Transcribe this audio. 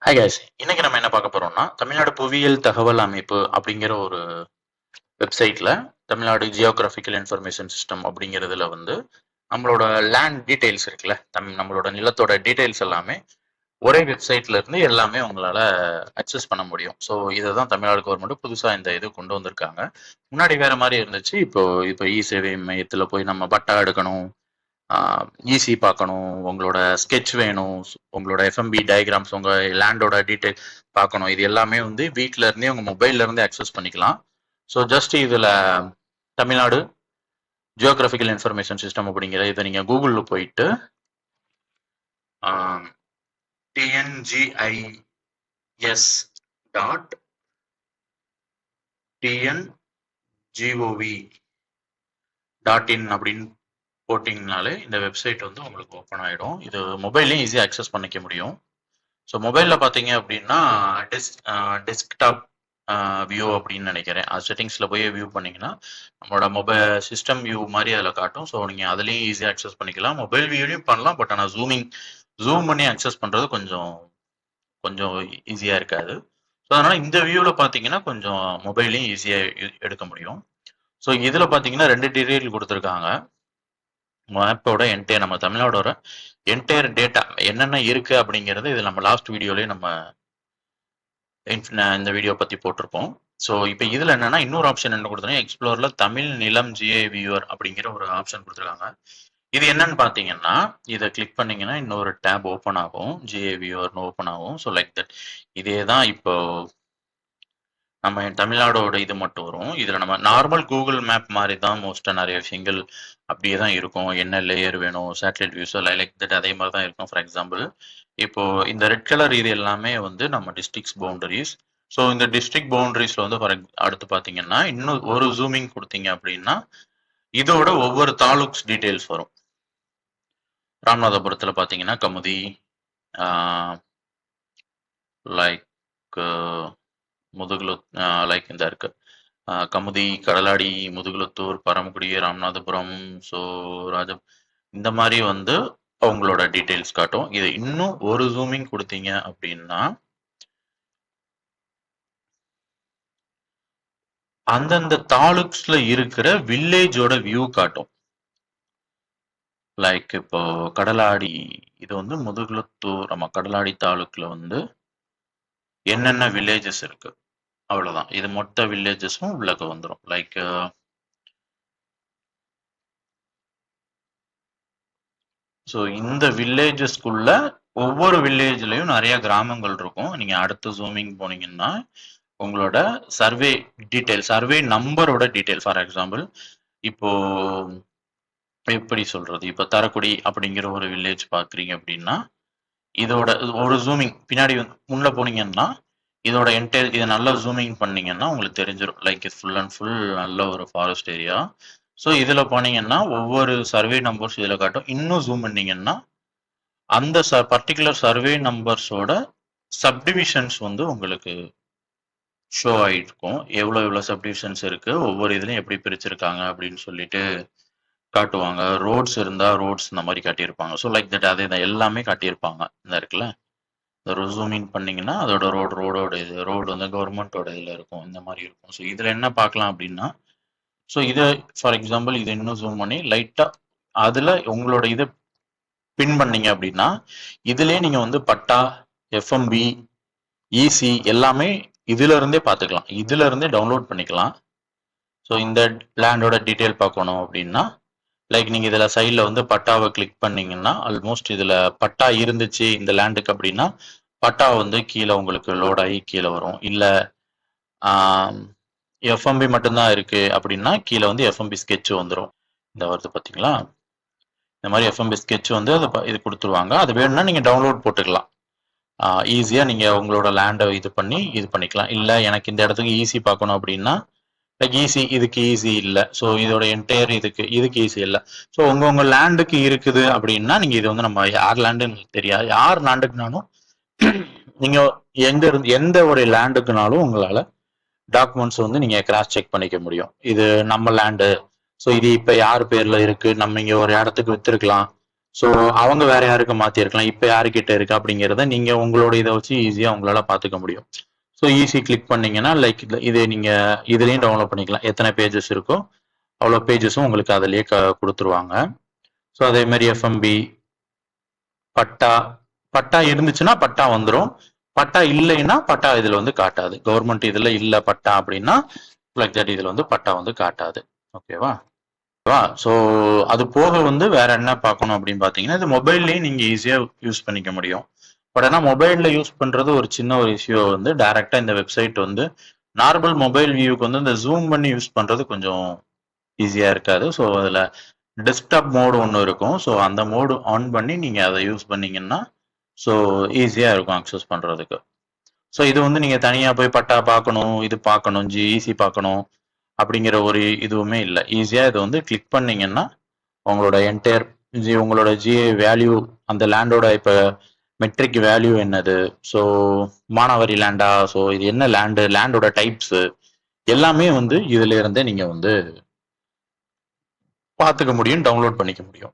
Hi guys, இன்னைக்கு நம்ம என்ன பார்க்க போறோம்னா தமிழ்நாடு புவியியல் தகவல் அமைப்பு அப்படிங்கிற ஒரு வெப்சைட்ல தமிழ்நாடு ஜியோகிராபிக்கல் இன்ஃபர்மேஷன் சிஸ்டம் அப்படிங்கிறதுல வந்து நம்மளோட லேண்ட் டீடைல்ஸ் இருக்குல்ல, நம்மளோட நிலத்தோட டீடைல்ஸ் எல்லாமே ஒரே வெப்சைட்ல இருந்து எல்லாமே உங்களால அக்சஸ் பண்ண முடியும். ஸோ இதை தான் தமிழ்நாடு கவர்மெண்ட் புதுசா இந்த இது கொண்டு வந்திருக்காங்க. முன்னாடி வேற மாதிரி இருந்துச்சு. இப்போ இ சேவை மையத்துல போய் நம்ம பட்டா எடுக்கணும், ஈசி பார்க்கணும், உங்களோட ஸ்கெட்ச் வேணும், உங்களோட எஃப்எம்பி டயக்ராம்ஸ், உங்கள் லேண்டோட டீட்டெயில் பார்க்கணும். இது எல்லாமே வந்து வீட்டில இருந்தே உங்கள் மொபைல்ல இருந்தே அக்சஸ் பண்ணிக்கலாம். ஸோ ஜஸ்ட் இதில் தமிழ்நாடு ஜியோகிராபிக்கல் இன்ஃபர்மேஷன் சிஸ்டம் அப்படிங்கிற இதை நீங்கள் கூகுளில் போயிட்டு tngis.tngov.in அப்படின்னு போட்டிங்கனாலே இந்த வெப்சைட் வந்து உங்களுக்கு ஓப்பன் ஆகிடும். இது மொபைல்லையும் ஈஸியாக அக்சஸ் பண்ணிக்க முடியும். ஸோ மொபைலில் பார்த்தீங்க அப்படின்னா டெஸ்க்டாப் வியூ அப்படின்னு நினைக்கிறேன். அது செட்டிங்ஸில் போய் வியூ பண்ணிங்கன்னா நம்மளோட மொபைல் சிஸ்டம் வியூ மாதிரி அதில் காட்டும். ஸோ நீங்கள் அதுலேயும் ஈஸியாக அக்சஸ் பண்ணிக்கலாம். மொபைல் வியூலையும் பண்ணலாம். பட் ஆனால் ஜூம் பண்ணி அக்சஸ் பண்ணுறது கொஞ்சம் ஈஸியாக இருக்காது. ஸோ அதனால் இந்த வியூவில் பார்த்தீங்கன்னா கொஞ்சம் மொபைல்லையும் ஈஸியாக எடுக்க முடியும். ஸோ இதில் பார்த்தீங்கன்னா 2 டீட்டெயில் கொடுத்துருக்காங்க. மேப்போட என்டையர் நம்ம தமிழ்நாடோட என்டையர் டேட்டா என்னென்ன இருக்கு அப்படிங்கிறது இது நம்ம லாஸ்ட் வீடியோலேயே நம்ம இந்த வீடியோ பற்றி போட்டிருப்போம். ஸோ இப்போ இதில் என்னன்னா இன்னொரு ஆப்ஷன் என்ன கொடுத்துருங்க, எக்ஸ்ப்ளோரில் தமிழ் நிலம் ஜிஏ வியூவர் அப்படிங்கிற ஒரு ஆப்ஷன் கொடுத்துருக்காங்க. இது என்னன்னு பார்த்தீங்கன்னா இதை கிளிக் பண்ணீங்கன்னா இன்னொரு டேப் ஓப்பன் ஆகும், ஜிஏ வியூவர்னு ஓப்பன் ஆகும். ஸோ லைக் தட் இதே தான் இப்போ நம்ம தமிழ்நாடோட இது மட்டும் வரும். இதில் நம்ம நார்மல் கூகுள் மேப் மாதிரி தான் மோஸ்ட்டாக நிறைய விஷயங்கள் அப்படியே தான் இருக்கும். என்ன லேயர் வேணும், சேட்டலைட் வியூஸோ லைக் தட் அதே மாதிரி தான் இருக்கும். ஃபார் எக்ஸாம்பிள் இப்போ இந்த ரெட் கலர் இது எல்லாமே வந்து நம்ம டிஸ்ட்ரிக்ட்ஸ் பவுண்டரிஸ். ஸோ இந்த டிஸ்ட்ரிக்ட் பவுண்டரிஸ்ல வந்து அடுத்து பார்த்தீங்கன்னா இன்னும் ஒரு ஜூமிங் கொடுத்தீங்க அப்படின்னா இதோட ஒவ்வொரு தாலுக்ஸ் டீட்டெயில்ஸ் வரும். ராமநாதபுரத்தில் பார்த்தீங்கன்னா கமுதி, லைக் லைக் இந்த இருக்கு கமுதி, கடலாடி, முதுகுலத்தூர், பரமக்குடி, ராமநாதபுரம், ஸோ இந்த மாதிரி வந்து அவங்களோட டீட்டெயில்ஸ் காட்டும். இது இன்னும் ஒரு ஜூமிங் கொடுத்தீங்க அப்படின்னா அந்தந்த தாலுக்ஸ்ல இருக்கிற வில்லேஜோட வியூ காட்டும். லைக் இப்போ கடலாடி இது வந்து முதுகுலத்தூர், நம்ம கடலாடி தாலுக்ல வந்து என்னென்ன வில்லேஜஸ் இருக்கு அவ்வளவுதான். இது மொத்த வில்லேஜஸும் உள்ளக்க வந்துடும். லைக் ஸோ இந்த வில்லேஜஸ்க்குள்ள ஒவ்வொரு வில்லேஜ்லயும் நிறைய கிராமங்கள் இருக்கும். நீங்க அடுத்த ஜூமிங் போனீங்கன்னா உங்களோட சர்வே டீட்டெயில், சர்வே நம்பரோட டீட்டெயில். ஃபார் எக்ஸாம்பிள் இப்போ எப்படி சொல்றது, இப்போ தரக்குடி அப்படிங்கிற ஒரு வில்லேஜ் பாக்குறீங்க அப்படின்னா இதோட ஒரு ஜூமிங் பின்னாடி முன்ன போனீங்கன்னா இதோட என்டையர் இதை நல்லா ஜூமிங் பண்ணீங்கன்னா உங்களுக்கு தெரிஞ்சிடும். லைக் இது ஃபுல் அண்ட் ஃபுல் நல்ல ஒரு ஃபாரஸ்ட் ஏரியா. ஸோ இதில் போனீங்கன்னா ஒவ்வொரு சர்வே நம்பர்ஸ் இதில் காட்டும். இன்னும் ஜூம் பண்ணீங்கன்னா அந்த பர்டிகுலர் சர்வே நம்பர்ஸோட சப்டிவிஷன்ஸ் வந்து உங்களுக்கு ஷோ ஆகிருக்கும். எவ்வளோ சப்டிவிஷன்ஸ் இருக்கு, ஒவ்வொரு இதுலையும் எப்படி பிரிச்சிருக்காங்க அப்படின்னு சொல்லிட்டு காட்டுவாங்க. ரோட்ஸ் இருந்தால் ரோட்ஸ் இந்த மாதிரி காட்டியிருப்பாங்க. ஸோ லைக் தட் அதே தான் எல்லாமே காட்டியிருப்பாங்க. இந்த இருக்குல்ல, ஜூமிங் பண்ணீங்கன்னா அதோட ரோடோட இது ரோடு வந்து கவர்மெண்டோட இதில் இருக்கும், இந்த மாதிரி இருக்கும். ஸோ இதில் என்ன பார்க்கலாம் அப்படின்னா, ஸோ இதை ஃபார் எக்ஸாம்பிள் இதை இன்னும் ஜூம் பண்ணி லைட்டாக அதில் உங்களோட இதை பின் பண்ணீங்க அப்படின்னா இதுலேயே நீங்கள் வந்து பட்டா, எஃப்எம்பி, ஈசி எல்லாமே இதுல இருந்தே பார்த்துக்கலாம், இதுல இருந்தே டவுன்லோட் பண்ணிக்கலாம். ஸோ இந்த லேண்டோட டீட்டெயில் பார்க்கணும் அப்படின்னா லைக் நீங்கள் இதில் சைடில் வந்து பட்டாவை கிளிக் பண்ணீங்கன்னா ஆல்மோஸ்ட் இதில் பட்டா இருந்துச்சு இந்த லேண்டுக்கு அப்படின்னா பட்டா வந்து கீழே உங்களுக்கு லோட் ஆகி கீழே வரும். இல்லை எஃப்எம்பி மட்டும்தான் இருக்கு அப்படின்னா கீழே வந்து எஃப்எம்பி ஸ்கெட்ச் வந்துடும். இந்த வருது பார்த்தீங்களா, இந்த மாதிரி எஃப்எம்பி ஸ்கெட்ச் வந்து அது இது கொடுத்துருவாங்க. அது வேணும்னா நீங்கள் டவுன்லோட் போட்டுக்கலாம். ஈஸியாக நீங்கள் உங்களோட லேண்டை இது பண்ணிக்கலாம். இல்லை எனக்கு இந்த இடத்துக்கு ஈஸி பார்க்கணும் அப்படின்னா லைக் ஈஸி, இதுக்கு ஈஸி இல்லை, ஸோ இதோட என்டையர் இதுக்கு ஈஸி இல்லை. ஸோ உங்கள் லேண்டுக்கு இருக்குது அப்படின்னா நீங்கள் இது வந்து நம்ம யார் லேண்டுன்னு தெரியாது, யார் லேண்டுக்குனாலும் நீங்கள் எந்த ஒரு லேண்டுக்குனாலும் உங்களால் டாக்குமெண்ட்ஸ் வந்து நீங்கள் கிராஸ் செக் பண்ணிக்க முடியும். இது நம்ம லேண்டு, ஸோ இது இப்போ யார் பேரில் இருக்கு, நம்ம இங்கே ஒரு இடத்துக்கு விற்றுருக்கலாம். ஸோ அவங்க வேற யாருக்கு மாத்திருக்கலாம், இப்போ யாருக்கிட்ட இருக்கு அப்படிங்கிறத நீங்க உங்களோட இதை வச்சு ஈஸியா உங்களால பாத்துக்க முடியும். ஸோ ஈஸி கிளிக் பண்ணீங்கன்னா லைக் இது நீங்க இதுலயும் டவுன்லோட் பண்ணிக்கலாம். எத்தனை பேஜஸ் இருக்கோ அவ்வளோ பேஜஸும் உங்களுக்கு அதுலயே கொடுத்துருவாங்க. ஸோ அதே மாதிரி எஃப்எம்பி பட்டா பட்டா இருந்துச்சுன்னா பட்டா வந்துடும். பட்டா இல்லைன்னா பட்டா இதுல வந்து காட்டாது. கவர்மெண்ட் இதுல இல்ல பட்டா அப்படின்னா லைக் தட் இதுல வந்து பட்டா வந்து காட்டாது. ஓகேவா? ஸோ அது போக வந்து வேற என்ன பார்க்கணும் அப்படின்னு பார்த்தீங்கன்னா, இது மொபைல்லையும் நீங்க ஈஸியா யூஸ் பண்ணிக்க முடியும். பட் ஆனால் மொபைல்ல யூஸ் பண்றது ஒரு சின்ன ஒரு இஷ்யூ வந்து டைரக்டா இந்த வெப்சைட் வந்து நார்மல் மொபைல் வியூக்கு வந்து இந்த ஜூம் பண்ணி யூஸ் பண்றது கொஞ்சம் ஈஸியா இருக்காது. ஸோ அதுல டெஸ்க்டாப் மோடு ஒன்று இருக்கும். ஸோ அந்த மோடு ஆன் பண்ணி நீங்க அதை யூஸ் பண்ணீங்கன்னா ஸோ ஈஸியா இருக்கும் அக்சஸ் பண்றதுக்கு. ஸோ இது வந்து நீங்க தனியா போய் பட்டா பார்க்கணும், இது பார்க்கணும், ஜிஇசி பார்க்கணும் அப்படிங்கிற ஒரு இதுவுமே இல்லை. ஈஸியா இதை வந்து கிளிக் பண்ணீங்கன்னா உங்களோட என்டையர் உங்களோட ஜிஏ வேல்யூ, அந்த லேண்டோட இப்ப மெட்ரிக் வேல்யூ என்னது, ஸோ மானாவாரி லேண்டா, ஸோ இது என்ன லேண்டு, லேண்டோட டைப்ஸ் எல்லாமே வந்து இதுல இருந்தே நீங்க வந்து பார்த்துக்க முடியும், டவுன்லோட் பண்ணிக்க முடியும்.